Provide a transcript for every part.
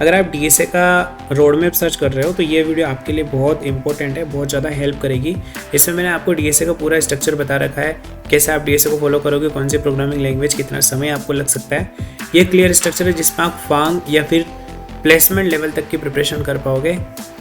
अगर आप डीएसए का रोड मैप सर्च कर रहे हो तो ये वीडियो आपके लिए बहुत इंपॉर्टेंट है, बहुत ज़्यादा हेल्प करेगी। इसमें मैंने आपको डीएसए का पूरा स्ट्रक्चर बता रखा है, कैसे आप डीएसए को फॉलो करोगे, कौन सी प्रोग्रामिंग लैंग्वेज, कितना समय आपको लग सकता है। ये क्लियर स्ट्रक्चर है जिसमें आप फांग या फिर प्लेसमेंट लेवल तक की प्रिपरेशन कर पाओगे।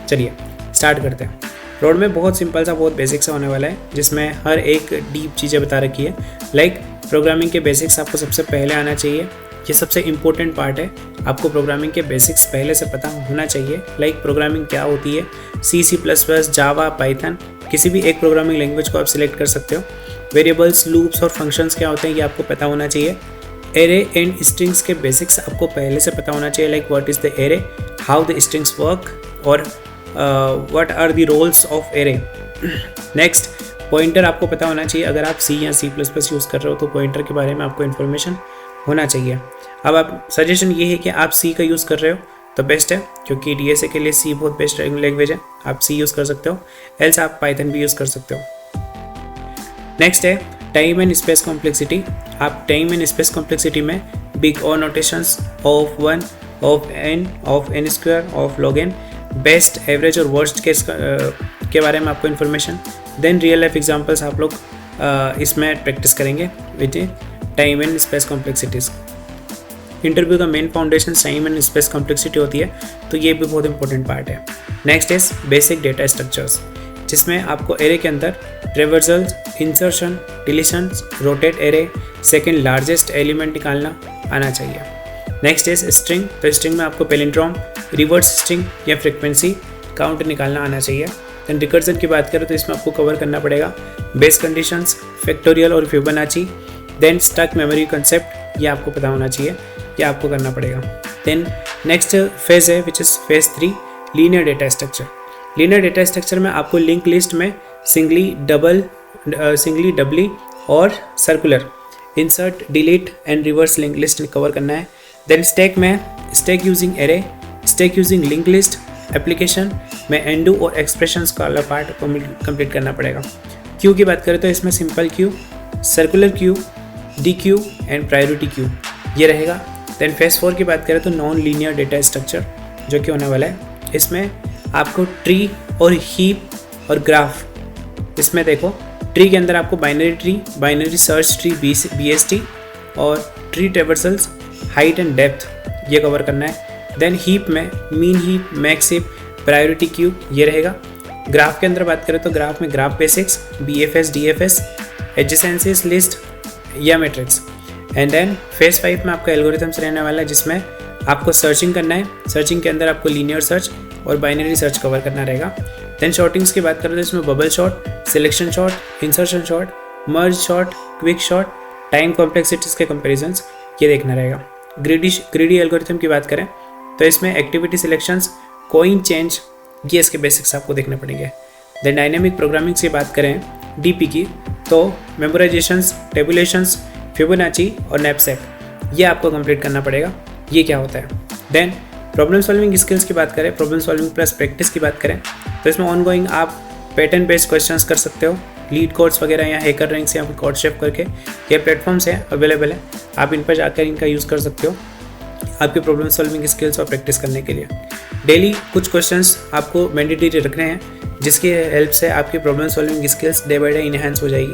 चलिए स्टार्ट करते हैं। रोड में बहुत सिंपल सा, बहुत बेसिक सा होने वाला है, जिसमें हर एक डीप चीज़ें बता रखी है। लाइक प्रोग्रामिंग के बेसिक्स आपको सबसे पहले आना चाहिए, ये सबसे इम्पोर्टेंट पार्ट है। आपको प्रोग्रामिंग के बेसिक्स पहले से पता होना चाहिए। लाइक प्रोग्रामिंग क्या होती है, C++, जावा, पाइथन, किसी भी एक प्रोग्रामिंग लैंग्वेज को आप सिलेक्ट कर सकते हो। वेरिएबल्स, लूप्स और फंक्शंस क्या होते हैं ये आपको पता होना चाहिए। एरे एंड स्ट्रिंग्स के बेसिक्स आपको पहले से पता होना चाहिए। Like what is the array, how the strings work और what are the roles of array. Next, pointer आपको पता होना चाहिए। अगर आप C या C++ यूज़ कर रहे हो तो पॉइंटर के बारे में आपको इन्फॉर्मेशन होना चाहिए। अब आप सजेशन ये है कि आप C का यूज़ कर रहे हो तो बेस्ट है, क्योंकि डीएसए के लिए C बहुत बेस्ट लैंग्वेज है। आप C यूज़ कर सकते हो, एल्स आप पाइथन भी यूज़ कर सकते हो। नेक्स्ट है टाइम एंड स्पेस कॉम्प्लेक्सिटी। आप टाइम एंड स्पेस कॉम्प्लेक्सिटी में big O notations of 1, of n square, of log n, best, average और वर्स्ट के बारे में आपको information. Then real life examples आप लोग इसमें प्रैक्टिस करेंगे with time and space complexities. Interview का main foundation time and space complexity होती है, तो ये भी बहुत इंपॉर्टेंट पार्ट है। Next is basic data structures, जिसमें आपको एरे के अंदर traversals, insertion, deletion, rotate array, second largest element निकालना आना चाहिए। नेक्स्ट इज स्ट्रिंग, तो स्ट्रिंग में आपको पैलिंड्रोम, रिवर्स स्ट्रिंग या फ्रीक्वेंसी काउंट निकालना आना चाहिए। देन रिकर्जन की बात करें तो इसमें आपको कवर करना पड़ेगा बेस कंडीशंस, फैक्टोरियल और Fibonacci. Then stack memory concept, ये आपको पता होना चाहिए, ये आपको करना पड़ेगा। देन नेक्स्ट फेज है which is phase 3, linear data structure. Linear data structure में आपको लिंक लिस्ट में सिंगली, डबली और circular, insert, delete and reverse link list cover करना है। देन स्टैक में stack using array, stack using link list, application में एंडू और एक्सप्रेशंस का वाला पार्ट कंप्लीट करना पड़ेगा। क्यू की बात करें तो इसमें simple Q, circular queue, D Q and priority queue ये रहेगा। देन फेज 4 की बात करें तो नॉन लीनियर डेटा स्ट्रक्चर जो कि होने वाला है। इसमें आपको ट्री और हीप और ग्राफ, इसमें देखो ट्री के अंदर आपको binary tree, binary search tree, BST और tree traversals, height and depth ये कवर करना है। देन हीप में mean heap, max heap, priority queue ये रहेगा। ग्राफ के अंदर बात करें तो ग्राफ में graph basics, BFS, DFS, adjacencies list या मैट्रिक्स। एंड देन फेज 5 में आपका एल्गोरिथम्स रहने वाला है, जिसमें आपको सर्चिंग करना है। सर्चिंग के अंदर आपको लीनियर सर्च और बाइनरी सर्च कवर करना रहेगा। देन शॉर्टिंग्स की बात करें तो इसमें bubble sort, selection sort, insertion sort, merge sort, quick sort, time complexities के कंपेरिजन्स ये देखना रहेगा। ग्रीडी एल्गोरिथम की बात करें तो इसमें एक्टिविटी सिलेक्शंस, कोइन चेंज ये इसके बेसिक्स आपको देखने पड़ेंगे। देन डायनेमिक प्रोग्रामिंग की बात करें DP की तो मेमोराइजेशंस, टेबुलेशंस, फिबोनाची और नैपसैक ये आपको कंप्लीट करना पड़ेगा। ये क्या होता है। देन प्रॉब्लम सॉल्विंग स्किल्स की बात करें, प्रॉब्लम सॉल्विंग प्लस प्रैक्टिस की बात करें तो इसमें ऑनगोइंग आप पैटर्न बेस्ड क्वेश्चंस कर सकते हो। लीड कोड्स वगैरह या हैकर रैंक्स या फिर कोड शेप करके ये प्लेटफॉर्म्स हैं अवेलेबल है, आप इन पर जाकर इनका यूज़ कर सकते हो आपके प्रॉब्लम सॉल्विंग स्किल्स और प्रैक्टिस करने के लिए। डेली कुछ क्वेश्चंस आपको मैंडेटरी रखने हैं, जिसकी हेल्प से आपकी problem solving skills day by day enhance हो जाएगी।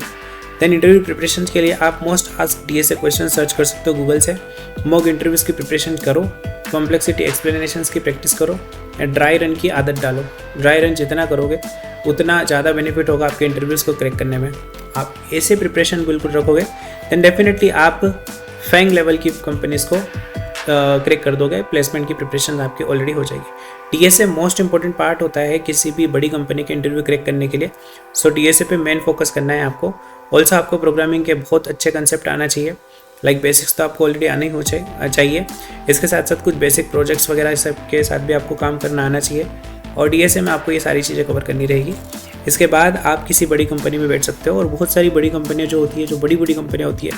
देन इंटरव्यू प्रिपरेशन के लिए आप most ask DSA question search कर सकते हो गूगल से। मॉक इंटरव्यूज़ की प्रिपरेशन करो, कॉम्प्लेक्सिटी एक्सप्लेनेशंस की प्रैक्टिस करो, ड्राई रन की आदत डालो। ड्राई रन जितना करोगे उतना ज़्यादा बेनिफिट होगा आपके इंटरव्यूज़ को क्रैक करने में। आप ऐसे प्रिपरेशन बिल्कुल रखोगे देन डेफिनेटली आप फैंग लेवल की कंपनीज़ को क्रैक कर दोगे। प्लेसमेंट की प्रिपरेशन आपकी ऑलरेडी हो जाएगी। DSA मोस्ट इंपॉर्टेंट पार्ट होता है किसी भी बड़ी कंपनी के इंटरव्यू क्रैक करने के लिए। सो DSA पे मेन फोकस करना है आपको। ऑल्सो आपको प्रोग्रामिंग के बहुत अच्छे कंसेप्ट आना चाहिए। लाइक बेसिक्स तो आपको ऑलरेडी आने ही हो चाहिए। इसके साथ साथ कुछ बेसिक प्रोजेक्ट्स वगैरह सब के साथ भी आपको काम करना आना चाहिए और DSA में आपको ये सारी चीज़ें कवर करनी रहेगी। इसके बाद आप किसी बड़ी कंपनी में बैठ सकते हो। और बहुत सारी बड़ी कंपनियाँ जो होती है, जो बड़ी बड़ी कंपनियाँ होती है,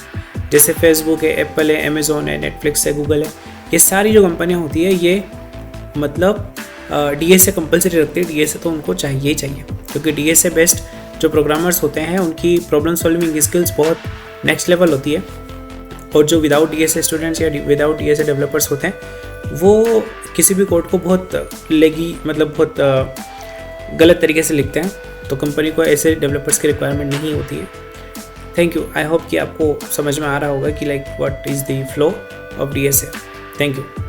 जैसे फेसबुक है, एप्पल है, अमेज़ोन है, नेटफ्लिक्स है, गूगल है, ये सारी जो कंपनियाँ होती है ये मतलब DSA कंपलसरी रखती है। DSA तो उनको चाहिए ही चाहिए, क्योंकि DSA बेस्ड जो प्रोग्रामर्स होते हैं उनकी प्रॉब्लम सॉल्विंग स्किल्स बहुत नेक्स्ट लेवल होती है और जो विदाउट DSA स्टूडेंट्स या विदाउट DSA डेवलपर्स होते हैं वो किसी भी कोड को बहुत लेगी मतलब बहुत गलत तरीके से लिखते हैं, तो कंपनी को ऐसे डेवलपर्स की रिक्वायरमेंट नहीं होती है। Thank you. आई होप कि आपको समझ में आ रहा होगा कि like what is the flow of DSA। Thank you.